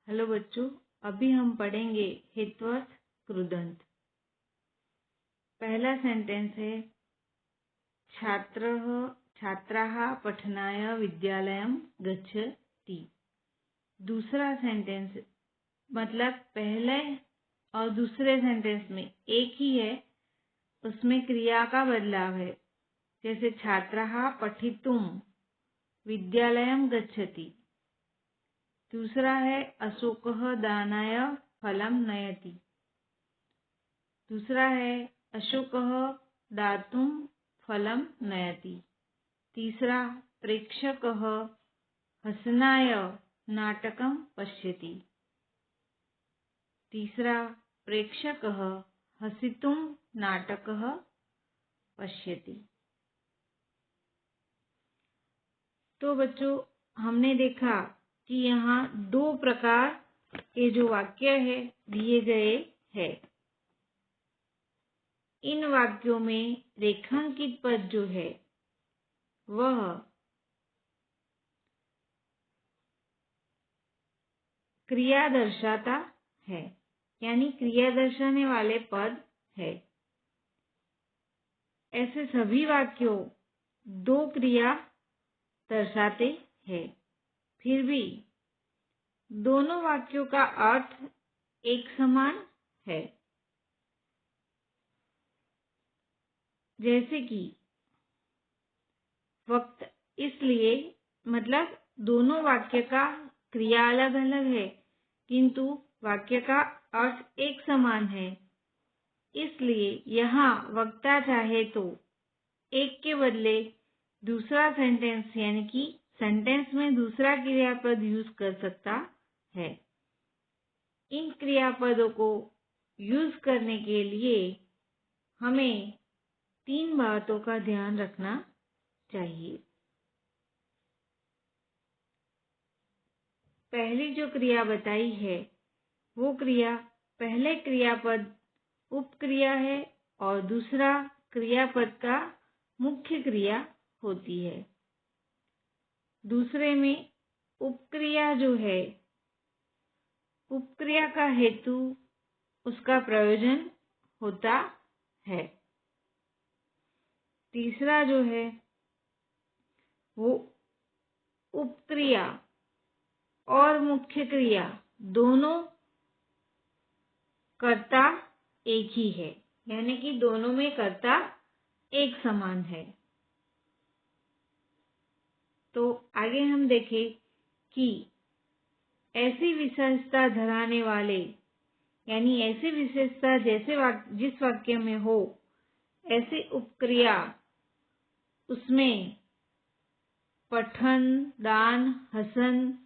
Hello बच्चों, अभी हम पढ़ेंगे हितवत कृदंत। पहला सेंटेंस है छात्राः पठनाय विद्यालयं गच्छति। दूसरा सेंटेंस मतलब पहले और दूसरे सेंटेंस में एक ही है, उसमें क्रिया का बदलाव है। जैसे छात्राः पठितुं विद्यालयं गच्छति। दूसरा है अशोकः दानाय फलं नयति। दूसरा है अशोकः दातुं फलं नयति। तीसरा प्रेक्षकः हसनाय नाटकं पश्यति। तीसरा प्रेक्षकः हसितुं नाटकं पश्यति। तो बच्चों, हमने देखा कि यहाँ दो प्रकार के जो वाक्य है दिए गए हैं। इन वाक्यों में रेखांकित पद जो है वह क्रिया दर्शाता है, यानी क्रिया दर्शाने वाले पद है। ऐसे सभी वाक्यों दो क्रिया दर्शाते हैं, फिर भी दोनों वाक्यों का अर्थ एक समान है। जैसे कि वक्त, इसलिए मतलब दोनों वाक्य का क्रिया अलग अलग है किंतु वाक्य का अर्थ एक समान है। इसलिए यहाँ वक्ता चाहे तो एक के बदले दूसरा सेंटेंस यानी कि सेंटेंस में दूसरा क्रियापद यूज कर सकता है। इन क्रियापदों को यूज करने के लिए हमें तीन बातों का ध्यान रखना चाहिए। पहली जो क्रिया बताई है वो क्रिया पहले क्रियापद उपक्रिया है और दूसरा क्रियापद का मुख्य क्रिया होती है। दूसरे में उपक्रिया जो है, उपक्रिया का हेतु उसका प्रयोजन होता है। तीसरा जो है वो उपक्रिया और मुख्य क्रिया दोनों कर्ता एक ही है, यानी कि दोनों में कर्ता एक समान है। तो आगे हम देखें कि ऐसी विशेषता धराने वाले, यानी ऐसी विशेषता जैसे जिस वाक्य में हो ऐसे उपक्रिया, उसमें पठन, दान, हसन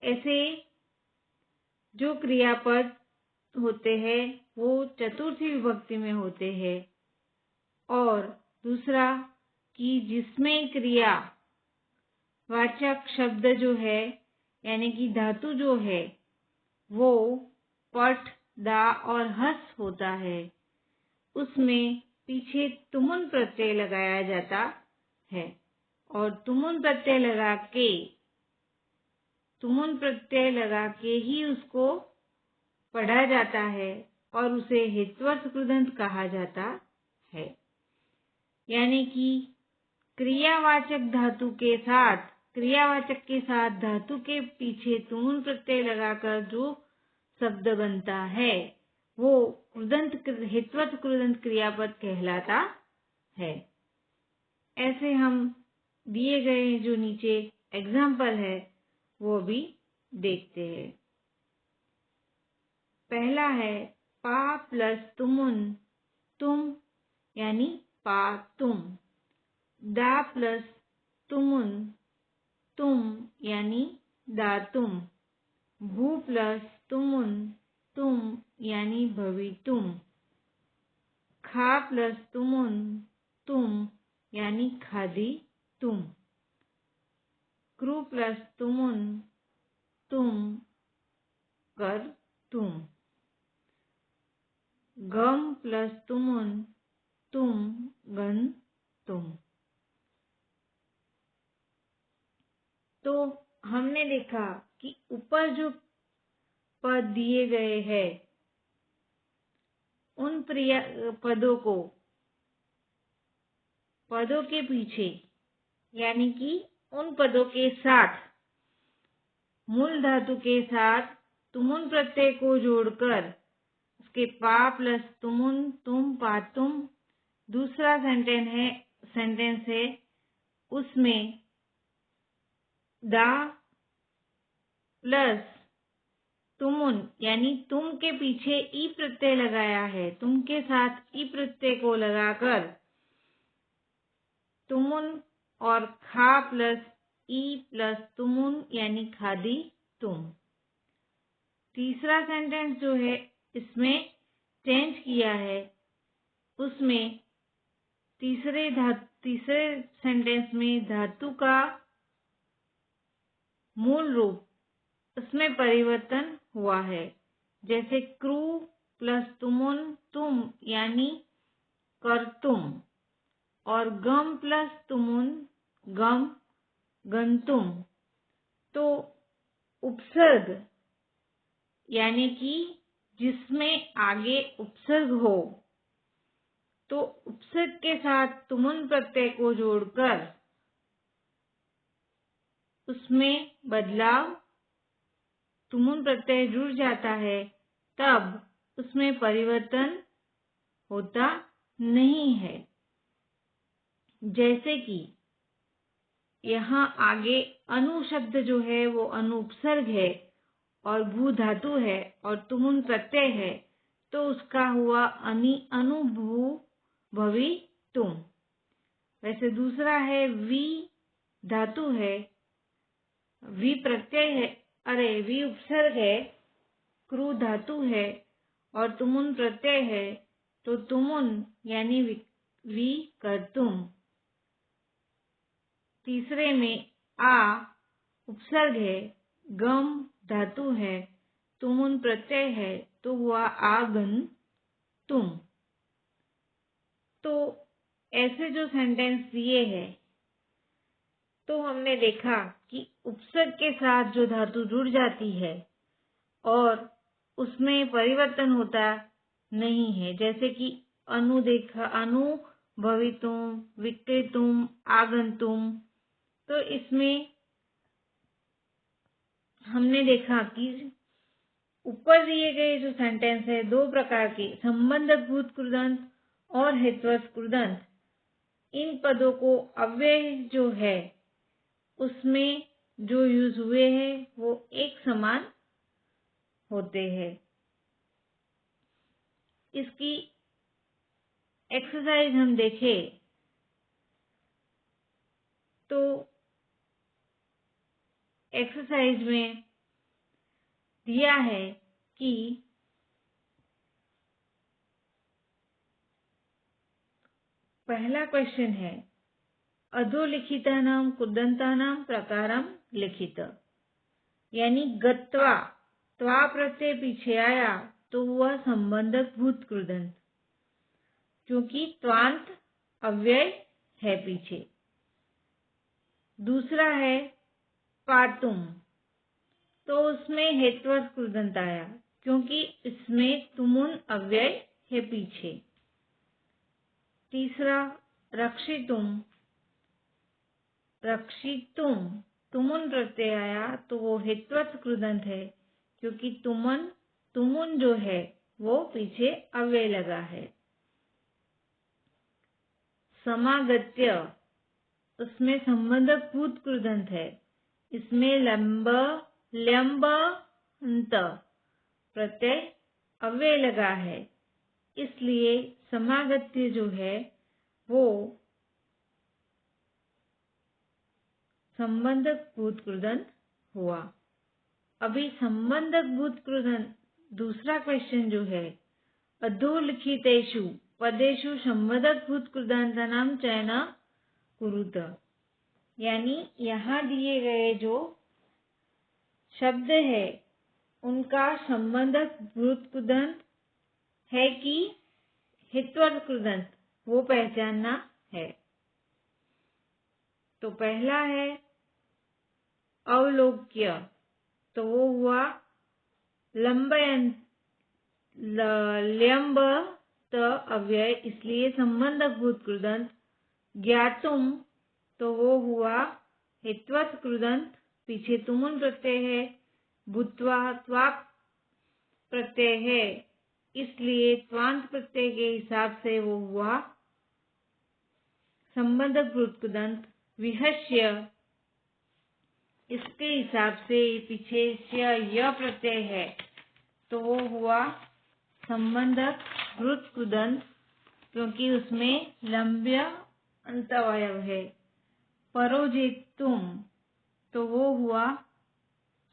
ऐसे जो क्रियापद होते हैं वो चतुर्थी विभक्ति में होते हैं। और दूसरा कि जिसमें क्रिया वाचक शब्द जो है यानी कि धातु जो है वो पठ, दा और हस होता है, उसमें पीछे तुमुन प्रत्यय लगाया जाता है और तुमुन प्रत्यय लगा के ही उसको पढ़ा जाता है और उसे हितवत कृदंत कहा जाता है। यानी कि क्रियावाचक के साथ धातु के पीछे तुमुन प्रत्यय लगाकर जो शब्द बनता है वो हितवत कृदंत क्रियापद कहलाता है। ऐसे हम दिए गए जो नीचे एग्जाम्पल है वो भी देखते हैं। पहला है पा प्लस तुमुन, तुम यानी पा तुम। दा प्लस तुमुन, तुम यानी दातुम। भू प्लस तुमुन, तुम यानी भवितुम। खा प्लस तुमुन, तुम यानी खादितुम। कृ प्लस तुमुन, तुम करतुम। गम प्लस तुमुन, तुम गन्तुम। तो हमने देखा कि ऊपर जो पद दिए गए हैं उन पदों के पीछे यानी कि उन पदों के साथ मूल धातु के साथ तुमुन प्रत्यय को जोड़कर उसके पा प्लस तुमुन तुम पातुम दूसरा सेंटेंस है उसमें दा प्लस तुमुन यानी तुम के पीछे ई प्रत्यय लगाया है। तुम के साथ ई प्रत्यय को लगाकर तुमुन और खा प्लस ई प्लस तुमुन यानी खादी तुम। तीसरा सेंटेंस जो है इसमें चेंज किया है। उसमें तीसरे सेंटेंस में धातु का मूल रूप उसमें परिवर्तन हुआ है। जैसे क्रू प्लस तुमुन तुम यानी करतुम और गम प्लस तुमुन गम गंतुम। तो उपसर्ग यानी कि जिसमें आगे उपसर्ग हो तो उपसर्ग के साथ तुमुन प्रत्यय को जोड़कर उसमें बदलाव तुमुन प्रत्यय जुड़ जाता है तब उसमें परिवर्तन होता नहीं है। जैसे कि यहाँ आगे अनु शब्द जो है वो अनुपसर्ग है और भू धातु है और तुमुन प्रत्यय है तो उसका हुआ अनुभू भवी तुम। वैसे दूसरा है वी धातु है, वी प्रत्यय है, वी उपसर्ग है, क्रू धातु है और तुमुन प्रत्यय है तो तुमुन यानी वी करतुम। तीसरे में आ उपसर्ग है, गम धातु है, तुमुन प्रत्यय है तो हुआ आगन तुम। तो ऐसे जो सेंटेंस दिए हैं तो हमने देखा कि उपसर्ग के साथ जो धातु जुड़ जाती है और उसमें परिवर्तन होता नहीं है। जैसे कि अनुभवितुम, विक्रेतुम, आगंतुम। तो इसमें हमने देखा कि ऊपर दिए गए जो सेंटेंस है दो प्रकार के संबंधक भूत कृदंत और हेतवस्त कृदंत। इन पदों को अव्यय जो है उसमें जो यूज हुए हैं वो एक समान होते हैं। इसकी एक्सरसाइज हम देखें तो एक्सरसाइज में दिया है कि पहला क्वेश्चन है अधोलिखितानां कृदंतानां प्रकारं लिखित। यानी गत्वा त्वा प्रत्यय पीछे आया तो वह संबंधक भूत कृदंत क्योंकि त्वांत अव्यय है पीछे। दूसरा है पातुम तो उसमें हेतवस्त कृदंत आया क्योंकि इसमें तुमुन अव्यय है पीछे। तीसरा रक्षितुम तुमुन प्रत्यय आया तो वो हेतवस्त कृदंत है क्योंकि तुमुन जो है वो पीछे अव्यय लगा है। समागत्य उसमें संबंधक भूत कृदंत है, इसमें ल्यम्ब अंत प्रत्यय अव्यय लगा है इसलिए समागत्य जो है वो संबंधक भूत कृदंत हुआ। अभी संबंधक भूत कृदंत दूसरा क्वेश्चन जो है अधोलिखितेषु पदेषु संबंधक भूत कृदंतानां चयनं कुरुत। यानी यहाँ दिए गए जो शब्द है उनका संबंधक भूत कृदंत है कि हेतवस्त कृदंत वो पहचानना है। तो पहला है अवलोक्य तो वो हुआ लंबयंत ल्यंब त अव्यय, इसलिए संबंधक भूत कृदंत। ज्ञातुम तो वो हुआ हेत्वत कृदंत, पीछे तुमुन प्रत्यय है। भूत्वा त्वाक प्रत्यय है, इसलिए त्वांत प्रत्यय के हिसाब से वो हुआ संबंधक भूत कृदंत। विहस्य, इसके हिसाब से पीछे य प्रत्यय है, तो वो हुआ संबंधक भूत कृदंत, क्योंकि उसमें लंब्य अंतवयव है। परोजेतुम तो वो हुआ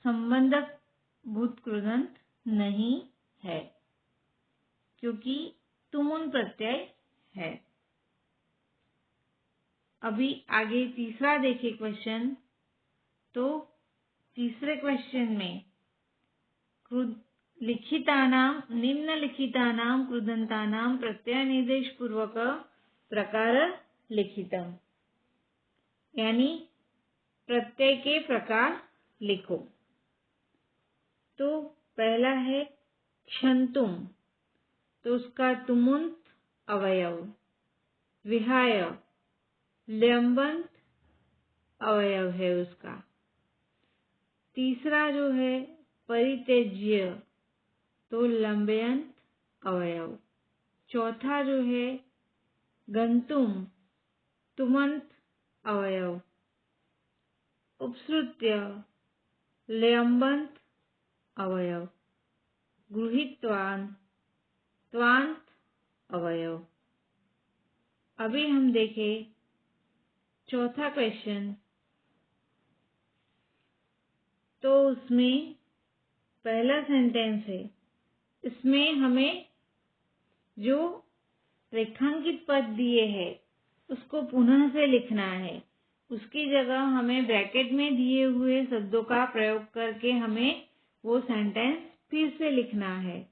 संबंधक भूत कृदंत नहीं है, क्योंकि तुमुन प्रत्यय है। अभी आगे तीसरा देखें क्वेश्चन। तो तीसरे क्वेश्चन में निम्नलिखितानां कृदंतानां प्रत्यय निर्देश पूर्वक प्रकार लिखितम्, यानी प्रत्यय के प्रकार लिखो। तो पहला है क्षंतुम, तो उसका तुमुंत अवयव। विहाय, लंबंत अवयव है उसका। तीसरा जो है परित्यज्य, तो लंबयंत अवयव। चौथा जो है गंतुम, तुमंत अवयव। उपसृत्य, लंबंत अवयव। गृहीत्वान्, त्वांत अवयव। अभी हम देखें चौथा क्वेश्चन। तो उसमें पहला सेंटेंस है, इसमें हमें जो रेखांकित पद दिए हैं उसको पुनः से लिखना है। उसकी जगह हमें ब्रैकेट में दिए हुए शब्दों का प्रयोग करके हमें वो सेंटेंस फिर से लिखना है।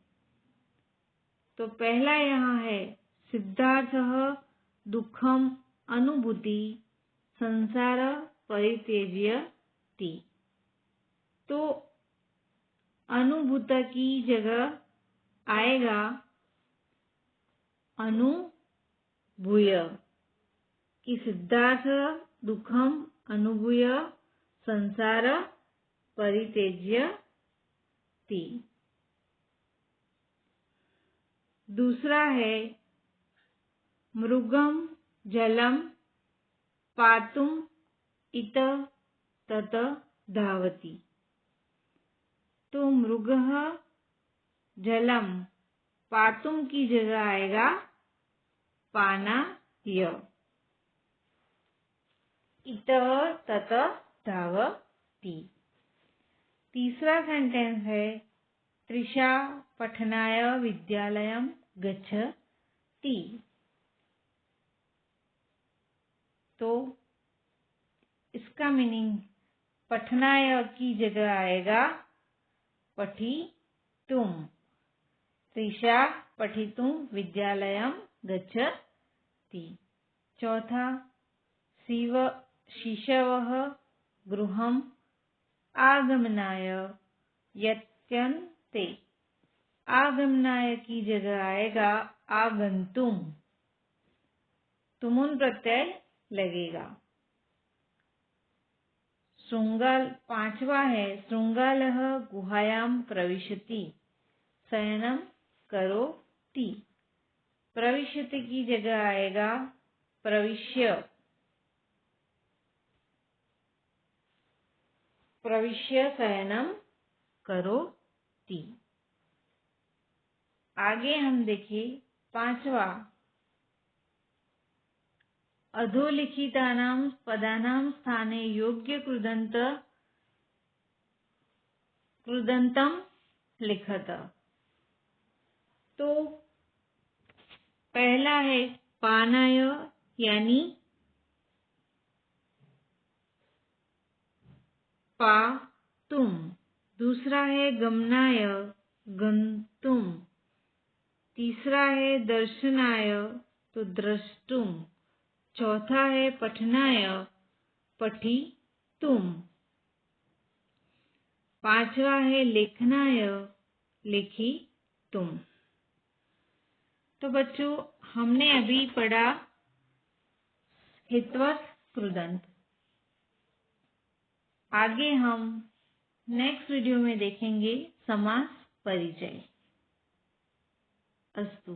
तो पहला यहाँ है सिद्धार्थः दुःखम अनुभूति संसार परित्यज्यति। तो अनुभूत की जगह आएगा अनुभूय, कि सिद्धार्थ दुखम अनुभूय संसार परित्यज्यति। दूसरा है मृगम जलम पातुम इत तत धावति। तो मृगः जलम पातुम की जगह आएगा पानाय। इतः ततः धावति। तीसरा सेंटेंस है तृषा पठनाय विद्यालयं गच्छति। तो इसका मीनिंग पठनाय की जगह आएगा पठितुम। तृषा पठितुम विद्यालयं गच्छति। चौथा शिशवः गृहम् आगमनाय यत्यन्ते। आगमनाय की जगह आएगा आगंतुम, तुमुन प्रत्यय लगेगा। पांचवा है शृंगालः गुहायां प्रविशति शयनं करोति। प्रविशति की जगह आएगा प्रविश्य। प्रविश्य शयनं करोति। आगे हम देखें पांचवा, अधोलिखितानां पदानां स्थाने योग्य कृदंतं लिखत। तो पहला है पानाय, यानी पातुम। दूसरा है गमनाय, गंतुम। तीसरा है दर्शनाय, तो द्रष्टुम। चौथा है पठनाय, पठितुम। 5वां है लेखनाय, लेखी तुम। तो बच्चों, हमने अभी पढ़ा हितवत कृदंत। आगे हम नेक्स्ट वीडियो में देखेंगे समास परिचय। अस्तु।